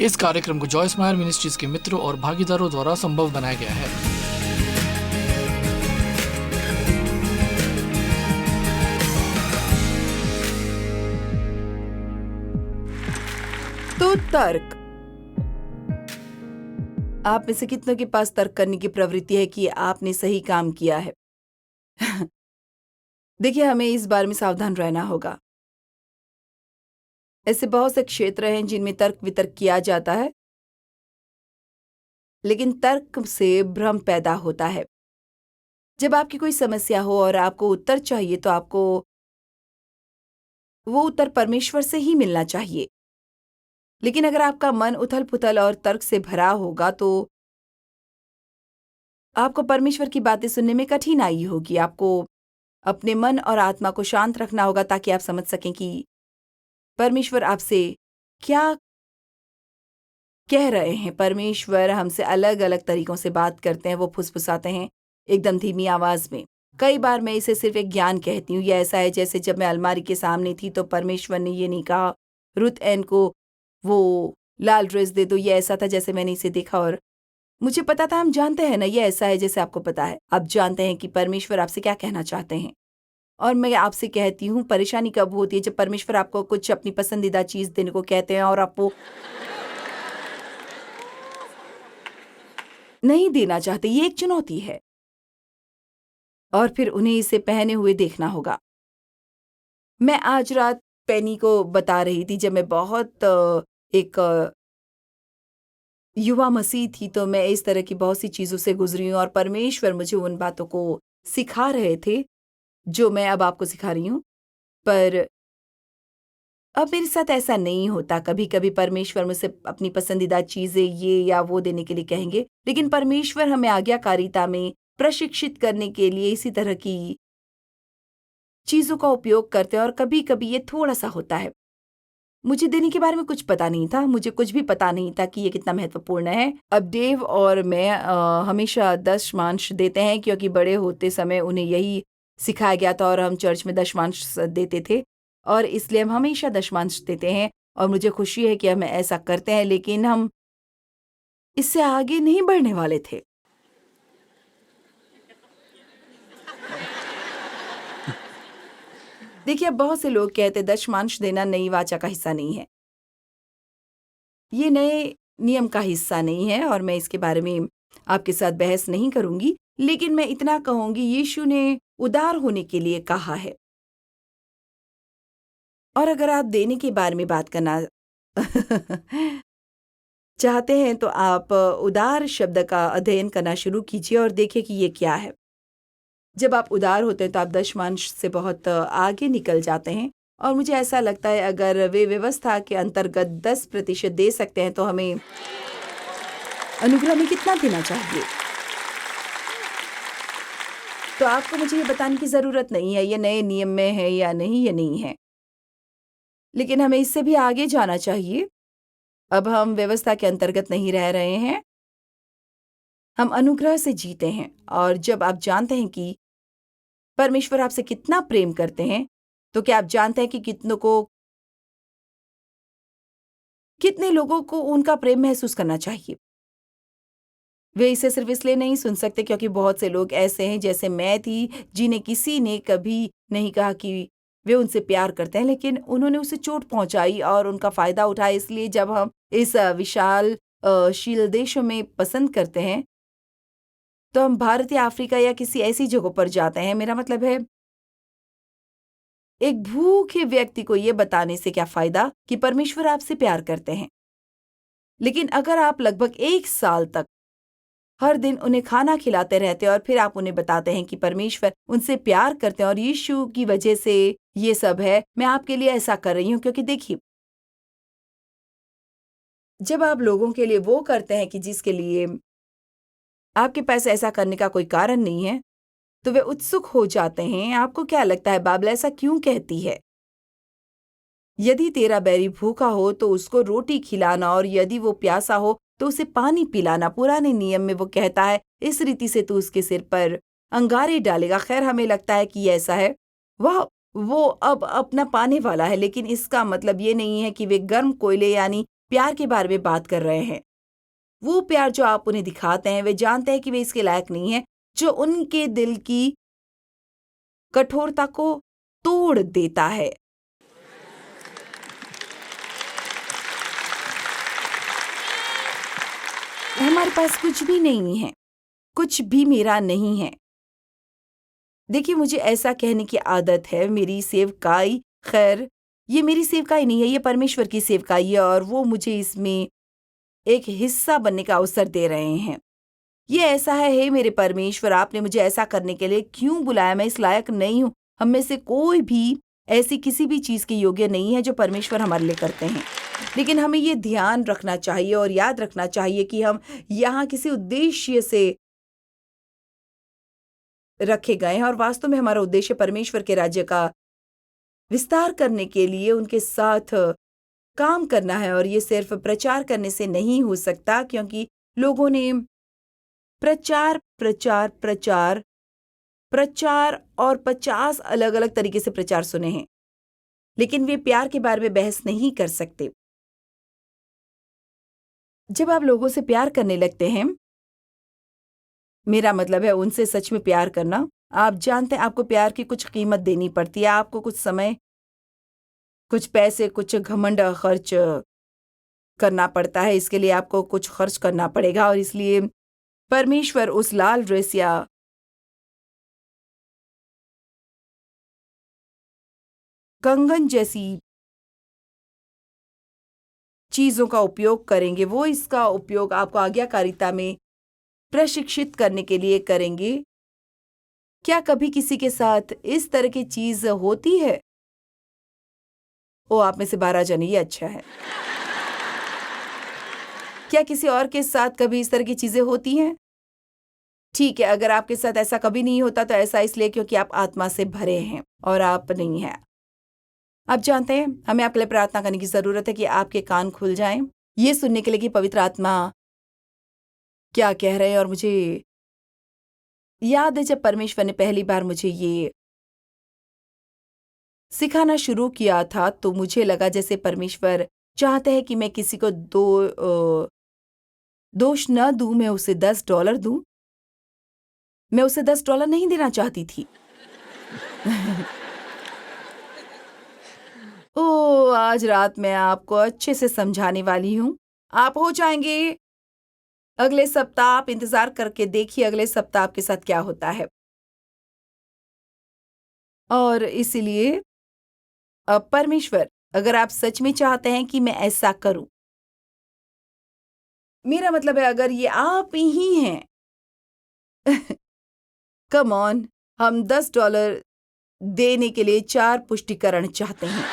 इस कार्यक्रम को जॉयस मायर मिनिस्ट्रीज के मित्रों और भागीदारों द्वारा संभव बनाया गया है। तो तर्क। आप में से कितनों के पास तर्क करने की प्रवृत्ति है कि आपने सही काम किया है? देखिए, हमें इस बारे में सावधान रहना होगा। ऐसे बहुत से क्षेत्र हैं जिनमें तर्क वितर्क किया जाता है, लेकिन तर्क से भ्रम पैदा होता है। जब आपकी कोई समस्या हो और आपको उत्तर चाहिए तो आपको वो उत्तर परमेश्वर से ही मिलना चाहिए। लेकिन अगर आपका मन उथल-पुथल और तर्क से भरा होगा तो आपको परमेश्वर की बातें सुनने में कठिनाई होगी। आपको अपने मन और आत्मा को शांत रखना होगा ताकि आप समझ सकें कि परमेश्वर आपसे क्या कह रहे हैं। परमेश्वर हमसे अलग-अलग तरीकों से बात करते हैं। वो फुसफुसाते हैं एकदम धीमी आवाज में। कई बार मैं इसे सिर्फ एक ज्ञान कहती हूँ। यह ऐसा है जैसे जब मैं अलमारी के सामने थी तो परमेश्वर ने ये नहीं कहा, रुथ एन को वो लाल ड्रेस दे दो। ये ऐसा था जैसे मैंने इसे देखा और मुझे पता था। हम जानते हैं ना, ये ऐसा है जैसे आपको पता है। आप जानते हैं कि परमेश्वर आपसे क्या कहना चाहते हैं। और मैं आपसे कहती हूँ, परेशानी कब होती है? जब परमेश्वर आपको कुछ अपनी पसंदीदा चीज देने को कहते हैं और आप वो नहीं देना चाहते। ये एक चुनौती है और फिर उन्हें इसे पहने हुए देखना होगा। मैं आज रात पेनी को बता रही थी, जब मैं बहुत एक युवा मसीह थी तो मैं इस तरह की बहुत सी चीज़ों से गुज़री हूँ और परमेश्वर मुझे उन बातों को सिखा रहे थे, जो मैं अब आपको सिखा रही हूँ। पर अब मेरे साथ ऐसा नहीं होता। कभी-कभी परमेश्वर मुझसे अपनी पसंदीदा चीज़ें ये या वो देने के लिए कहेंगे, लेकिन परमेश्वर हमें आज्ञाकारिता में प्रशिक्षित करने के लिए इसी तरह की चीज़ों का उपयोग करते हैं और कभी-कभी ये थोड़ा-सा होता है। मुझे देने के बारे में कुछ पता नहीं था, मुझे कुछ भी पता नहीं था कि ये कितना महत्वपूर्ण है। अब डेव और मैं हमेशा दशमांश देते हैं क्योंकि बड़े होते समय उन्हें यही सिखाया गया था और हम चर्च में दशमांश देते थे और इसलिए हम हमेशा दशमांश देते हैं और मुझे खुशी है कि हम ऐसा करते हैं, लेकिन हम इससे आगे नहीं बढ़ने वाले थे। देखिए, अब बहुत से लोग कहते हैं दशमांश देना नई वाचा का हिस्सा नहीं है। ये नए नियम का हिस्सा नहीं है और मैं इसके बारे में आपके साथ बहस नहीं करूंगी, लेकिन मैं इतना कहूंगी, यीशु ने उदार होने के लिए कहा है। और अगर आप देने के बारे में बात करना चाहते हैं तो आप उदार शब्द का अध्ययन करना शुरू कीजिए और देखिए कि ये क्या है। जब आप उदार होते हैं तो आप दशमांश से बहुत आगे निकल जाते हैं और मुझे ऐसा लगता है अगर वे व्यवस्था के अंतर्गत 10% दे सकते हैं तो हमें अनुग्रह में कितना देना चाहिए। तो आपको मुझे ये बताने की ज़रूरत नहीं है ये नए नियम में है या नहीं, ये नहीं है, लेकिन हमें इससे भी आगे जाना चाहिए। अब हम व्यवस्था के अंतर्गत नहीं रह रहे हैं, हम अनुग्रह से जीते हैं। और जब आप जानते हैं कि परमेश्वर आपसे कितना प्रेम करते हैं, तो क्या आप जानते हैं कि कितने लोगों को उनका प्रेम महसूस करना चाहिए। वे इसे सिर्फ इसलिए नहीं सुन सकते क्योंकि बहुत से लोग ऐसे हैं जैसे मैं थी, जिन्हें किसी ने कभी नहीं कहा कि वे उनसे प्यार करते हैं, लेकिन उन्होंने उसे चोट पहुंचाई और उनका फायदा उठाया। इसलिए जब हम इस विशाल शील देशों में पसंद करते हैं तो हम भारत या अफ्रीका या किसी ऐसी जगहों पर जाते हैं। मेरा मतलब है, एक भूखे व्यक्ति को यह बताने से क्या फायदा कि परमेश्वर आपसे प्यार करते हैं। लेकिन अगर आप लगभग 1 साल तक हर दिन उन्हें खाना खिलाते रहते हैं और फिर आप उन्हें बताते हैं कि परमेश्वर उनसे प्यार करते हैं और यीशु की वजह से ये सब है, मैं आपके लिए ऐसा कर रही हूँ। क्योंकि देखिए, जब आप लोगों के लिए वो करते हैं कि जिसके लिए आपके पास ऐसा करने का कोई कारण नहीं है, तो वे उत्सुक हो जाते हैं। आपको क्या लगता है बाइबल ऐसा क्यों कहती है? यदि तेरा बैरी भूखा हो तो उसको रोटी खिलाना और यदि वो प्यासा हो तो उसे पानी पिलाना। पुराने नियम में वो कहता है, इस रीति से तू उसके सिर पर अंगारे डालेगा। खैर, हमें लगता है कि ऐसा है, वो अब अपना पाने वाला है, लेकिन इसका मतलब ये नहीं है कि वे गर्म कोयले यानी प्यार के बारे में बात कर रहे हैं। वो प्यार जो आप उन्हें दिखाते हैं, वे जानते हैं कि वे इसके लायक नहीं है, जो उनके दिल की कठोरता को तोड़ देता है। हमारे पास कुछ भी नहीं है, कुछ भी मेरा नहीं है। देखिए, मुझे ऐसा कहने की आदत है, मेरी सेवकाई, खैर ये मेरी सेवकाई नहीं है, ये परमेश्वर की सेवकाई है और वो मुझे इसमें एक हिस्सा बनने का अवसर दे रहे हैं। ये ऐसा है, हे मेरे परमेश्वर, आपने मुझे ऐसा करने के लिए क्यों बुलाया? मैं इस लायक नहीं हूँ। हम में से कोई भी ऐसी किसी भी चीज़ के योग्य नहीं है जो परमेश्वर हमारे लिए करते हैं। लेकिन हमें ये ध्यान रखना चाहिए और याद रखना चाहिए कि हम यहाँ किसी उद्देश्य से रखे गए हैं और वास्तव में हमारा उद्देश्य परमेश्वर के राज्य का विस्तार करने के लिए उनके साथ काम करना है। और ये सिर्फ प्रचार करने से नहीं हो सकता, क्योंकि लोगों ने प्रचार प्रचार प्रचार प्रचार और 50 अलग अलग तरीके से प्रचार सुने हैं, लेकिन वे प्यार के बारे में बहस नहीं कर सकते। जब आप लोगों से प्यार करने लगते हैं, मेरा मतलब है उनसे सच में प्यार करना, आप जानते हैं आपको प्यार की कुछ कीमत देनी पड़ती है। आपको कुछ समय, कुछ पैसे, कुछ घमंड खर्च करना पड़ता है। इसके लिए आपको कुछ खर्च करना पड़ेगा और इसलिए परमेश्वर उस लाल ड्रेस या कंगन जैसी चीजों का उपयोग करेंगे। वो इसका उपयोग आपको आज्ञाकारिता में प्रशिक्षित करने के लिए करेंगे। क्या कभी किसी के साथ इस तरह की चीज होती है? ओ, आप में से 12 जन, ये अच्छा है। क्या किसी और के साथ कभी इस तरह की चीजें होती हैं? ठीक है, अगर आपके साथ ऐसा कभी नहीं होता तो ऐसा इसलिए क्योंकि आप आत्मा से भरे हैं और आप नहीं हैं। आप जानते हैं, हमें आपके लिए प्रार्थना करने की जरूरत है कि आपके कान खुल जाएं, ये सुनने के लिए कि पवित्र आत्मा क्या कह रहे हैं। और मुझे याद है जब परमेश्वर ने पहली बार मुझे ये सिखाना शुरू किया था, तो मुझे लगा जैसे परमेश्वर चाहते हैं कि मैं किसी को दोष न दूं, मैं उसे $10 दूं। मैं उसे $10 नहीं देना चाहती थी। ओ, आज रात मैं आपको अच्छे से समझाने वाली हूँ। आप हो जाएंगे। अगले सप्ताह आप इंतजार करके देखिए, अगले सप्ताह आपके साथ क्या होता है। और इसीलिए परमेश्वर, अगर आप सच में चाहते हैं कि मैं ऐसा करूं, मेरा मतलब है अगर ये आप ही हैं, कम ऑन, हम $10 देने के लिए 4 पुष्टिकरण चाहते हैं।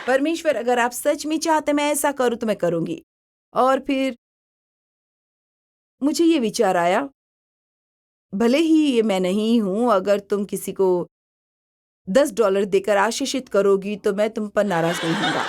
परमेश्वर, अगर आप सच में चाहते मैं ऐसा करूं तो मैं करूंगी। और फिर मुझे ये विचार आया, भले ही ये मैं नहीं हूं, अगर तुम किसी को $10 देकर आशीषित करोगी तो मैं तुम पर नाराज नहीं होऊंगा।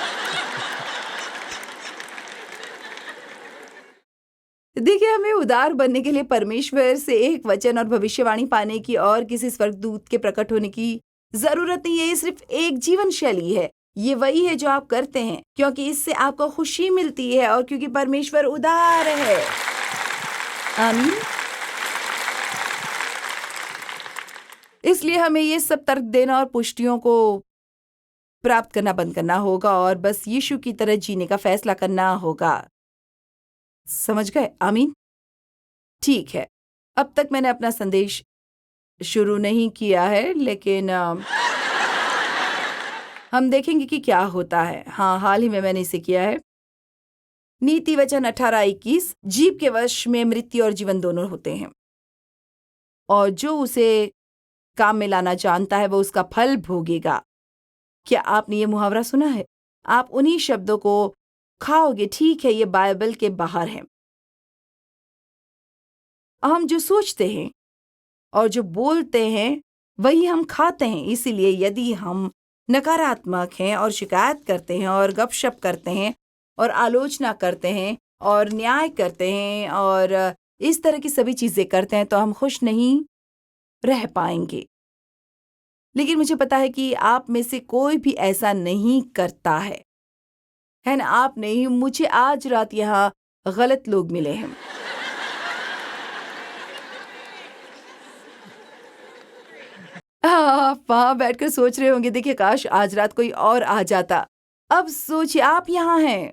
देखिए, हमें उदार बनने के लिए परमेश्वर से एक वचन और भविष्यवाणी पाने की और किसी स्वर्गदूत के प्रकट होने की जरूरत नहीं है। ये सिर्फ एक जीवन शैली है। ये वही है जो आप करते हैं क्योंकि इससे आपको खुशी मिलती है और क्योंकि परमेश्वर उदार है। आमीन। इसलिए हमें ये सब तर्क देना और पुष्टियों को प्राप्त करना बंद करना होगा और बस यीशु की तरह जीने का फैसला करना होगा। समझ गए? आमीन। ठीक है, अब तक मैंने अपना संदेश शुरू नहीं किया है, लेकिन हम देखेंगे कि क्या होता है। हाँ, हाल ही में मैंने इसे किया है। नीति वचन 18:21, जीव के वश में मृत्यु और जीवन दोनों होते हैं और जो उसे काम में लाना जानता है वो उसका फल भोगेगा। क्या आपने ये मुहावरा सुना है? आप उन्हीं शब्दों को खाओगे। ठीक है, ये बाइबल के बाहर है। हम जो सोचते हैं और जो बोलते हैं वही हम खाते हैं। इसीलिए यदि हम नकारात्मक हैं और शिकायत करते हैं और गपशप करते हैं और आलोचना करते हैं और न्याय करते हैं और इस तरह की सभी चीजें करते हैं तो हम खुश नहीं रह पाएंगे। लेकिन मुझे पता है कि आप में से कोई भी ऐसा नहीं करता है। है ना, आप नहीं, मुझे आज रात यहाँ गलत लोग मिले हैं। आप वहाँ बैठकर सोच रहे होंगे, देखिए काश आज रात कोई और आ जाता। अब सोचिए आप यहाँ हैं।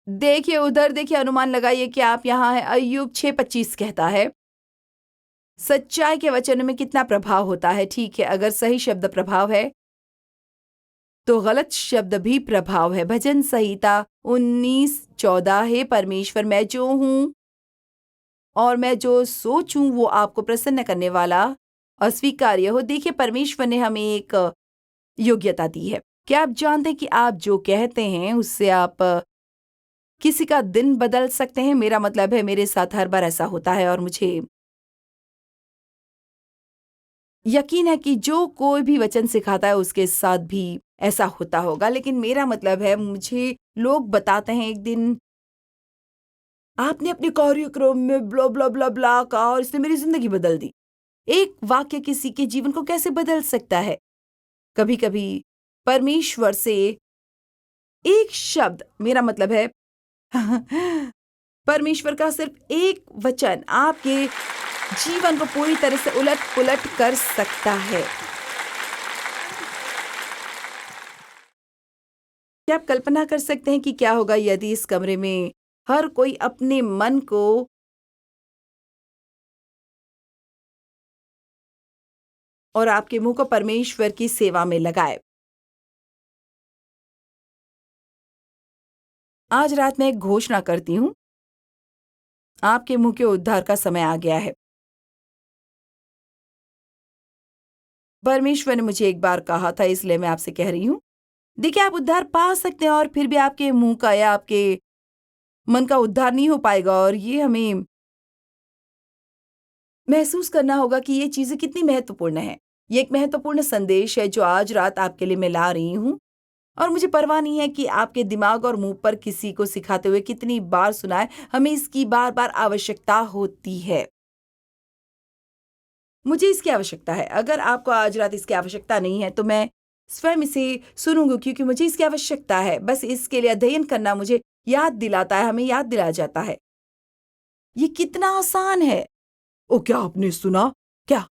देखिए उधर, देखिए अनुमान लगाइए कि आप यहाँ हैं। अय्यूब 6:25 कहता है, सच्चाई के वचन में कितना प्रभाव होता है। ठीक है, अगर सही शब्द प्रभाव है तो गलत शब्द भी प्रभाव है। भजन संहिता 19:14, हे परमेश्वर, मैं जो हूँ और मैं जो सोचूं वो आपको प्रसन्न करने वाला अस्वीकार्य हो। देखिए परमेश्वर ने हमें एक योग्यता दी है। क्या आप जानते हैं कि आप जो कहते हैं उससे आप किसी का दिन बदल सकते हैं? मेरा मतलब है, मेरे साथ हर बार ऐसा होता है और मुझे यकीन है कि जो कोई भी वचन सिखाता है उसके साथ भी ऐसा होता होगा। लेकिन मेरा मतलब है, मुझे लोग बताते हैं, एक दिन आपने अपने कार्यक्रम में ब्ला ब्ला ब्ला ब्ला कहा और इसने मेरी जिंदगी बदल दी। एक वाक्य किसी के जीवन को कैसे बदल सकता है? कभी-कभी परमेश्वर से एक शब्द, मेरा मतलब है परमेश्वर का सिर्फ एक वचन आपके जीवन को पूरी तरह से उलट-पुलट कर सकता है। क्या आप कल्पना कर सकते हैं कि क्या होगा यदि इस कमरे में हर कोई अपने मन को और आपके मुंह को परमेश्वर की सेवा में लगाए? आज रात मैं एक घोषणा करती हूँ, आपके मुंह के उद्धार का समय आ गया है। परमेश्वर ने मुझे एक बार कहा था, इसलिए मैं आपसे कह रही हूँ। देखिए आप उद्धार पा सकते हैं और फिर भी आपके मुंह का या आपके मन का उद्धार नहीं हो पाएगा, और ये हमें महसूस करना होगा कि ये चीज़ें कितनी महत्वपूर्ण हैं। ये एक महत्वपूर्ण संदेश है जो आज रात आपके लिए मैं ला रही हूँ, और मुझे परवाह नहीं है कि आपके दिमाग और मुंह पर किसी को सिखाते हुए कितनी बार सुनाए, हमें इसकी बार-बार आवश्यकता होती है। मुझे इसकी आवश्यकता है। अगर आपको आज रात इसकी आवश्यकता नहीं है तो मैं स्वयं इसे सुनूँगी, क्योंकि मुझे इसकी आवश्यकता है। बस इसके लिए अध्ययन करना मुझे याद दिलाता है, हमें याद दिलाया जाता है। ये कितना आसान है। ओह! क्या आपने सुना? क्या?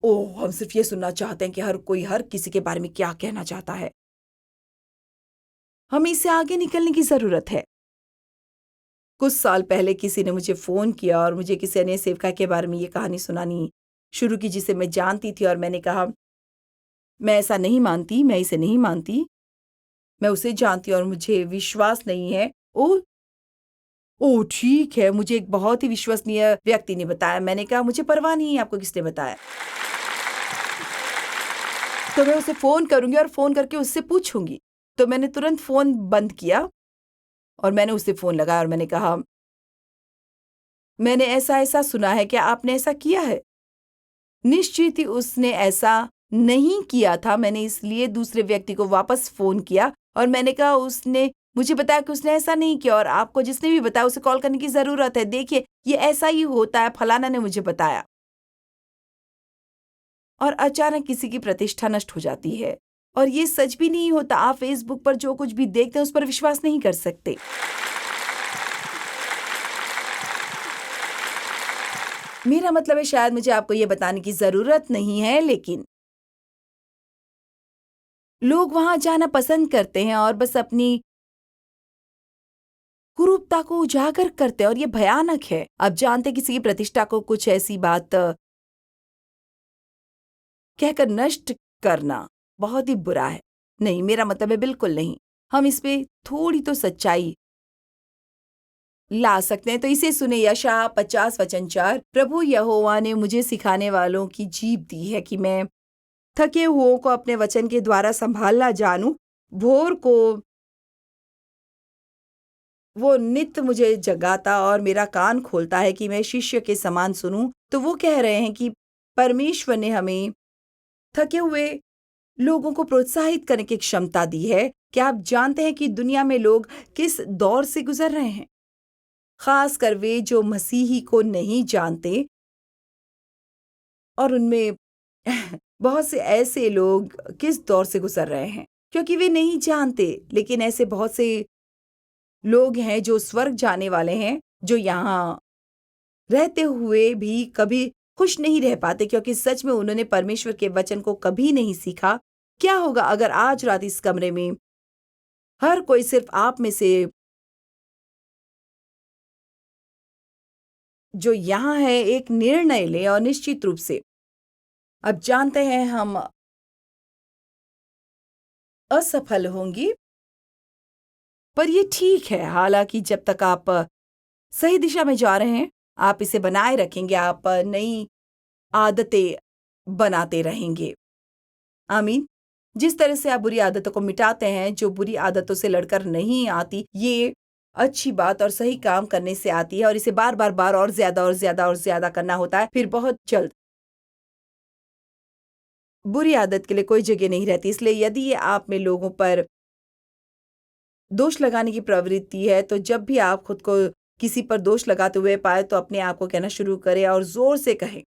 ओह! हम सिर्फ ये सुनना चाहते हैं कि हर कोई हर किसी के बारे में क्या कहना चाहता है। हमें इससे आगे निकलने की ज़रूरत है। कुछ साल पहले किसी ने मुझे फ़ोन किया और मुझे किसी अन्य सेवका के बारे में ये कहानी सुनानी शुरू की जिसे मैं जानती थी, और मैंने कहा, मैं ऐसा नहीं मानती, मैं इसे नहीं मानती, मैं उसे जानती हूँ और मुझे विश्वास नहीं है। ओह! ओह! ठीक है, मुझे एक बहुत ही विश्वसनीय व्यक्ति ने बताया। मैंने कहा, मुझे परवाह नहीं है आपको किसने बताया। तो मैं उसे फ़ोन करूँगी और फ़ोन करके उससे पूछूँगी। तो मैंने तुरंत फ़ोन बंद किया और मैंने उसे फ़ोन लगाया और मैंने कहा, मैंने ऐसा-ऐसा सुना है, क्या आपने ऐसा किया है? निश्चित ही उसने ऐसा नहीं किया था। मैंने इसलिए दूसरे व्यक्ति को वापस फ़ोन किया और मैंने कहा, उसने मुझे बताया कि उसने ऐसा नहीं किया, और आपको जिसने भी बताया उसे कॉल करने की ज़रूरत है। देखिए, ये ऐसा ही होता है, फलाना ने मुझे बताया। और अचानक किसी की प्रतिष्ठा नष्ट हो जाती है। और ये सच भी नहीं होता। आप फ़ेसबुक पर जो कुछ भी देखते हैं उस पर विश्वास नहीं कर सकते। मेरा मतलब है, शायद मुझे आपको ये बताने की ज़रूरत नहीं है, लेकिन लोग वहाँ जाना पसंद करते हैं और बस अपनी कुरूपता को उजागर करते हैं, और ये भयानक है। आप जानते हैं, किसी की प्रतिष्ठा को कुछ ऐसी बात कहकर नष्ट करना बहुत ही बुरा है। नहीं, मेरा मतलब है बिल्कुल नहीं। हम इस पे थोड़ी तो सच्चाई ला सकते हैं। तो इसे सुने, यशायाह 50 वचन 4। प्रभु यहोवा ने मुझे सिखाने वालों की जीभ दी है कि मैं थके हुओं को अपने वचन के द्वारा संभालना जानूं। भोर को वो नित्य मुझे जगाता और मेरा कान खोलता है कि मैं शिष्य के समान सुनूं। तो वो कह रहे हैं कि परमेश्वर ने हमें थके हुए लोगों को प्रोत्साहित करने की क्षमता दी है। क्या आप जानते हैं कि दुनिया में लोग किस दौर से गुजर रहे हैं? खासकर वे जो मसीही को नहीं जानते, और उनमें बहुत से ऐसे लोग किस दौर से गुजर रहे हैं क्योंकि वे नहीं जानते, लेकिन ऐसे बहुत से लोग हैं जो स्वर्ग जाने वाले हैं, जो यहाँ रहते हुए भी कभी खुश नहीं रह पाते क्योंकि सच में उन्होंने परमेश्वर के वचन को कभी नहीं सीखा। क्या होगा अगर आज रात इस कमरे में हर कोई सिर्फ आप में से जो यहाँ है एक निर्णय ले, और निश्चित रूप से अब जानते हैं हम असफल होंगे, पर ये ठीक है। हालांकि जब तक आप सही दिशा में जा रहे हैं, आप इसे बनाए रखेंगे, आप नई आदतें बनाते रहेंगे। आमीन। जिस तरह से आप बुरी आदतों को मिटाते हैं, जो बुरी आदतों से लड़कर नहीं आती, ये अच्छी बात और सही काम करने से आती है, और इसे बार बार बार और ज्यादा और ज्यादा और ज्यादा करना होता है, फिर बहुत जल्द बुरी आदत के लिए कोई जगह नहीं रहती। इसलिए यदि ये आप में लोगों पर दोष लगाने की प्रवृत्ति है, तो जब भी आप खुद को किसी पर दोष लगाते हुए पाए, तो अपने आप को कहना शुरू करें और जोर से कहें,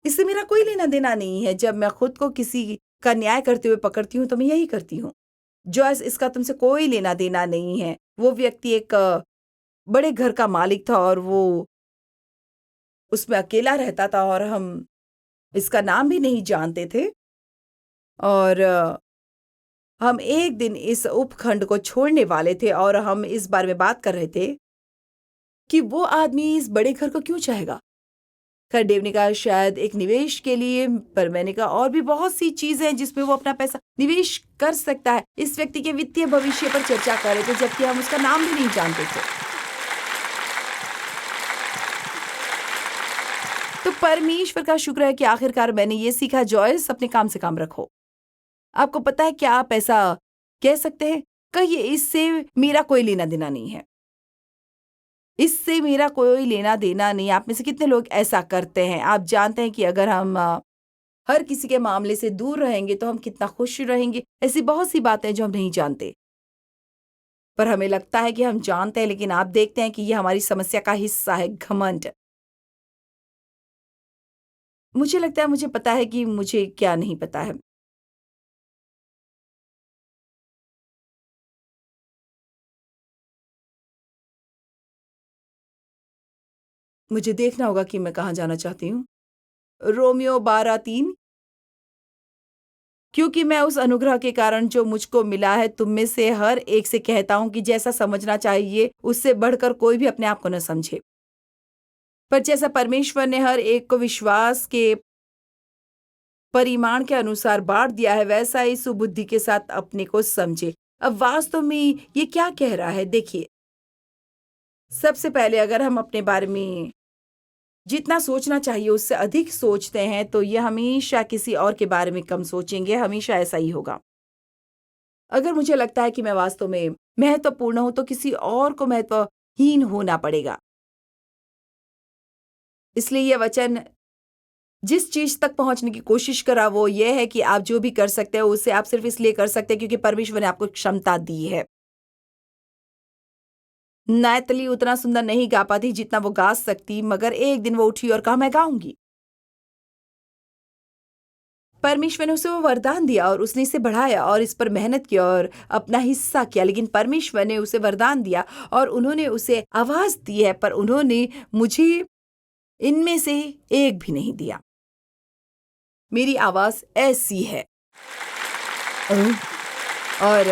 इससे मेरा कोई लेना देना नहीं है। जब मैं खुद को किसी का न्याय करते हुए पकड़ती हूँ, तो मैं यही करती हूँ। जॉयस, इसका तुमसे कोई लेना देना नहीं है। वो व्यक्ति एक बड़े घर का मालिक था और वो उसमें अकेला रहता था, और हम इसका नाम भी नहीं जानते थे, और हम एक दिन इस उपखंड को छोड़ने वाले थे, और हम इस बारे में बात कर रहे थे कि वो आदमी इस बड़े घर को क्यों चाहेगा। खैर, डेव ने कहा शायद एक निवेश के लिए, पर मैंने कहा और भी बहुत सी चीजें हैं जिसमें वो अपना पैसा निवेश कर सकता है। इस व्यक्ति के वित्तीय भविष्य पर चर्चा कर रहे थे, जबकि हम उसका नाम भी नहीं जानते थे। तो परमेश्वर का शुक्र है कि आखिरकार मैंने ये सीखा, जॉयस, अपने काम से काम रखो। आपको पता है क्या आप ऐसा कह सकते हैं, कहिए इससे मेरा कोई लेना देना नहीं है, इससे मेरा कोई लेना देना नहीं। आप में से कितने लोग ऐसा करते हैं? आप जानते हैं कि अगर हम हर किसी के मामले से दूर रहेंगे तो हम कितना खुश रहेंगे। ऐसी बहुत सी बातें जो हम नहीं जानते, पर हमें लगता है कि हम जानते हैं, लेकिन आप देखते हैं कि यह हमारी समस्या का हिस्सा है, घमंड। मुझे लगता है मुझे पता है कि मुझे क्या नहीं पता है। मुझे देखना होगा कि मैं कहाँ जाना चाहती हूँ। रोमियो 12:3, क्योंकि मैं उस अनुग्रह के कारण जो मुझको मिला है, तुम में से हर एक से कहता हूँ कि जैसा समझना चाहिए उससे बढ़कर कोई भी अपने आप को न समझे, पर जैसा परमेश्वर ने हर एक को विश्वास के परिमाण के अनुसार बांट दिया है, वैसा ही सुबुद्धि के साथ अपने को समझे। अब वास्तव में ये क्या कह रहा है? देखिए, सबसे पहले अगर हम अपने बारे में जितना सोचना चाहिए उससे अधिक सोचते हैं, तो ये हमेशा किसी और के बारे में कम सोचेंगे, हमेशा ऐसा ही होगा। अगर मुझे लगता है कि मैं वास्तव में महत्वपूर्ण हूं, तो किसी और को महत्वहीन होना पड़ेगा। इसलिए यह वचन जिस चीज तक पहुंचने की कोशिश करा, वो ये है कि आप जो भी कर सकते हो उसे आप सिर्फ इसलिए कर सकते हैं क्योंकि परमेश्वर ने आपको क्षमता दी है। नैतली उतना सुंदर नहीं गा पाती जितना वो गा सकती, मगर एक दिन वो उठी और कहा, मैं गाऊंगी। परमेश्वर ने उसे वो वरदान दिया और उसने इसे बढ़ाया और इस पर मेहनत की और अपना हिस्सा किया, लेकिन परमेश्वर ने उसे वरदान दिया और उन्होंने उसे आवाज दी है, पर उन्होंने मुझे इनमें से एक भी नहीं दिया। मेरी आवाज ऐसी है। और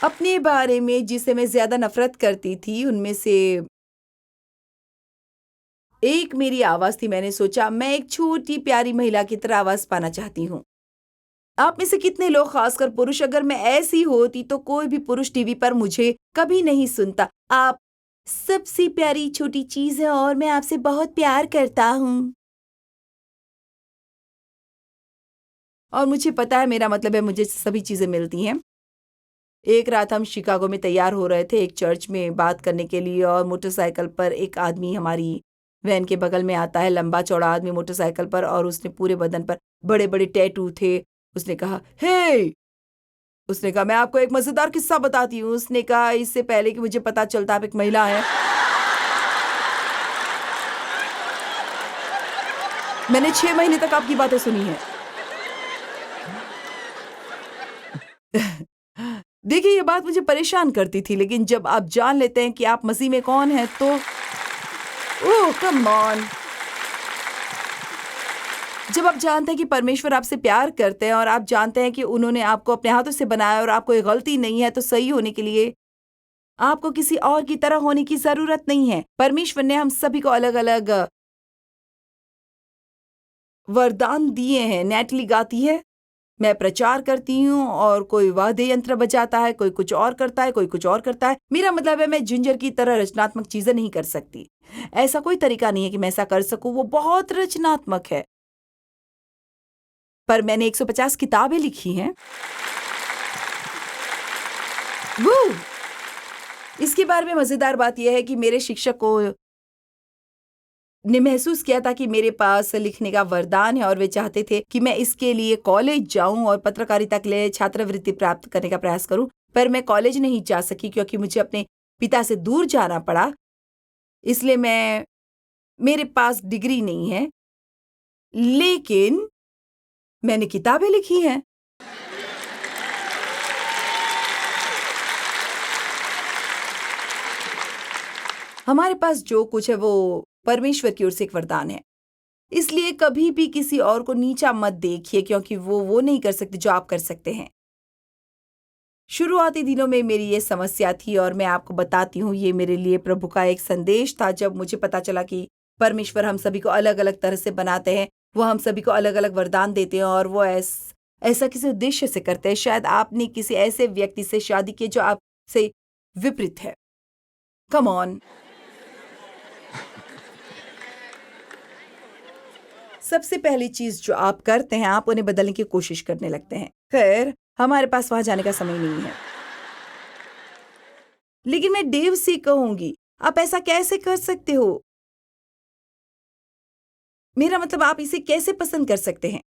अपने बारे में जिसे मैं ज्यादा नफरत करती थी, उनमें से एक मेरी आवाज थी। मैंने सोचा मैं एक छोटी प्यारी महिला की तरह आवाज पाना चाहती हूँ। आप में से कितने लोग, खासकर पुरुष, अगर मैं ऐसी होती तो कोई भी पुरुष टीवी पर मुझे कभी नहीं सुनता। आप सबसे प्यारी छोटी चीज है और मैं आपसे बहुत प्यार करता हूँ। और मुझे पता है, मेरा मतलब है मुझे सभी चीजें मिलती हैं। एक रात हम शिकागो में तैयार हो रहे थे एक चर्च में बात करने के लिए, और मोटरसाइकिल पर एक आदमी हमारी वैन के बगल में आता है, लंबा चौड़ा आदमी मोटरसाइकिल पर, और उसने पूरे बदन पर बड़े बड़े टैटू थे उसने कहा, हे! उसने कहा, मैं आपको एक मजेदार किस्सा बताती हूँ। उसने कहा, इससे पहले कि मुझे पता चलता आप एक महिला हैं। मैंने 6 महीने तक आपकी बातें सुनी हैं। देखिए, ये बात मुझे परेशान करती थी, लेकिन जब आप जान लेते हैं कि आप मसीह में कौन हैं तो ओह कम ऑन! जब आप जानते हैं कि परमेश्वर आपसे प्यार करते हैं और आप जानते हैं कि उन्होंने आपको अपने हाथों से बनाया और आपको ये गलती नहीं है, तो सही होने के लिए आपको किसी और की तरह होने की ज़रूरत नहीं है। परमेश्वर ने हम सभी को अलग-अलग वरदान दिए हैं। नैटली गाती है, मैं प्रचार करती हूँ और कोई वाद्य यंत्र बजाता है, कोई कुछ और करता है, कोई कुछ और करता है। मेरा मतलब है मैं जिंजर की तरह रचनात्मक चीज़ें नहीं कर सकती। ऐसा कोई तरीका नहीं है कि मैं ऐसा कर सकूँ, वो बहुत रचनात्मक है। पर मैंने 150 किताबें लिखी हैं। वो इसके बारे में मज़ेदार बात यह है कि मेरे शिक्षक को ने महसूस किया था कि मेरे पास लिखने का वरदान है और वे चाहते थे कि मैं इसके लिए कॉलेज जाऊं और पत्रकारिता के लिए छात्रवृत्ति प्राप्त करने का प्रयास करूं, पर मैं कॉलेज नहीं जा सकी क्योंकि मुझे अपने पिता से दूर जाना पड़ा। इसलिए मेरे पास डिग्री नहीं है, लेकिन मैंने किताबें लिखी हैं। हमारे पास जो कुछ है वो परमेश्वर की ओर से एक वरदान है। इसलिए कभी भी किसी और को नीचा मत देखिए, क्योंकि वो नहीं कर सकते जो आप कर सकते हैं। शुरुआती दिनों में मेरी ये समस्या थी और मैं आपको बताती हूँ, ये मेरे लिए प्रभु का एक संदेश था जब मुझे पता चला कि परमेश्वर हम सभी को अलग-अलग तरह से बनाते हैं। वो हम सभी को अलग-अलग वरदान देते हैं और वो ऐसा किसी उद्देश्य से करते हैं। शायद आपने किसी ऐसे व्यक्ति से शादी की जो आपसे विपरीत है। Come on! सबसे पहली चीज़ जो आप करते हैं, आप उन्हें बदलने की कोशिश करने लगते हैं। खैर, हमारे पास वहाँ जाने का समय नहीं है। लेकिन मैं डेव से कहूँगी, आप ऐसा कैसे कर सकते हो? मेरा मतलब आप इसे कैसे पसंद कर सकते हैं?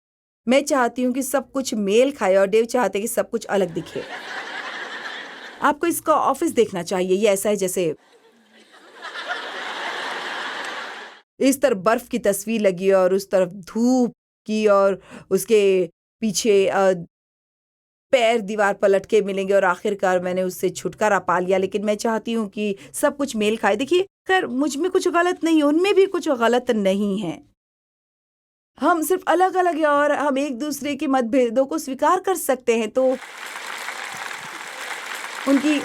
मैं चाहती हूँ कि सब कुछ मेल खाए और डेव चाहते हैं कि सब कुछ अलग दिखे। आपको इसका ऑफिस देखना चाहिए। ये ऐसा है जैसे इस तरफ बर्फ की तस्वीर लगी है और उस तरफ धूप की और उसके पीछे पैर दीवार पर लटके मिलेंगे और आखिरकार मैंने उससे छुटकारा पा लिया। लेकिन मैं चाहती हूँ कि सब कुछ मेल खाए। देखिए, खैर मुझ में कुछ गलत नहीं है, उनमें भी कुछ गलत नहीं है। हम सिर्फ अलग-अलग हैं और हम एक-दूसरे के मतभेदों को स्वीकार कर सकते हैं, तो उनकी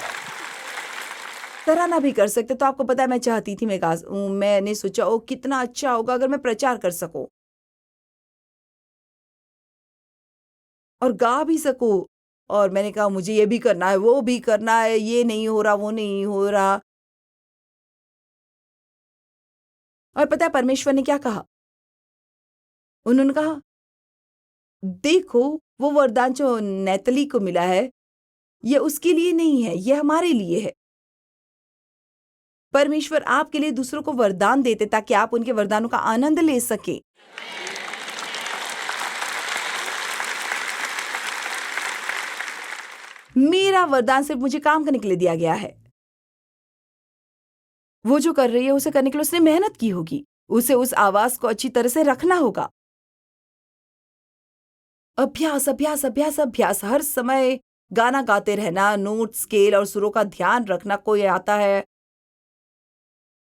सराहना भी कर सकते। तो आपको पता है, मैं चाहती थी मैंने सोचा ओह कितना अच्छा होगा अगर मैं प्रचार कर सकूँ और गा भी सकूँ। और मैंने कहा मुझे ये भी करना है, वो भी करना है, ये नहीं हो रहा, वो नहीं हो रहा। और पता है परमेश्वर ने क्या कहा? उन्होंने कहा, देखो, वो वरदान जो नैतली को मिला है, ये उसके लिए नहीं है, ये हमारे लिए है। परमेश्वर आपके लिए दूसरों को वरदान देते ताकि आप उनके वरदानों का आनंद ले सकें। मेरा वरदान सिर्फ मुझे काम करने के लिए दिया गया है। वो जो कर रही है उसे करने के लिए उसने मेहनत की होगी। उसे उस आवाज को अच्छी तरह से रखना होगा। अभ्यास, अभ्यास, अभ्यास, अभ्यास। हर समय गाना गाते रहना, नोट, स्केल और सुरों का ध्यान रखना। कोई आता है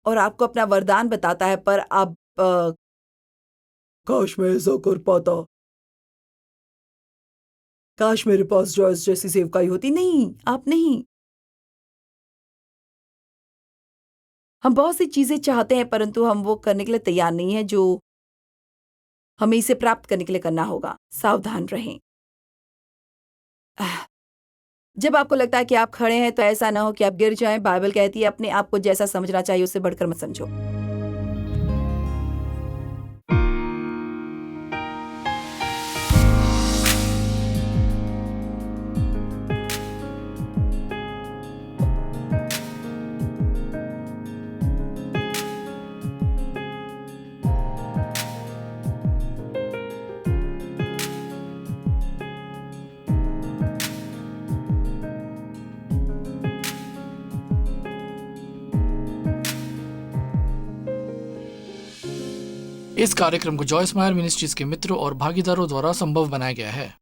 और आपको अपना वरदान बताता है, पर आप काश मैं ऐसा कर पाता, काश मेरे पास जॉयस जैसी सेवकाई होती। नहीं, आप नहीं। हम बहुत सी चीजें चाहते हैं, परंतु हम वो करने के लिए तैयार नहीं है जो हमें इसे प्राप्त करने के लिए करना होगा। सावधान रहें। आह, जब आपको लगता है कि आप खड़े हैं, तो ऐसा ना हो कि आप गिर जाएं। बाइबल कहती है अपने आप को जैसा समझना चाहिए उससे बढ़कर मत समझो। इस कार्यक्रम को जॉयस मायर मिनिस्ट्रीज के मित्रों और भागीदारों द्वारा संभव बनाया गया है।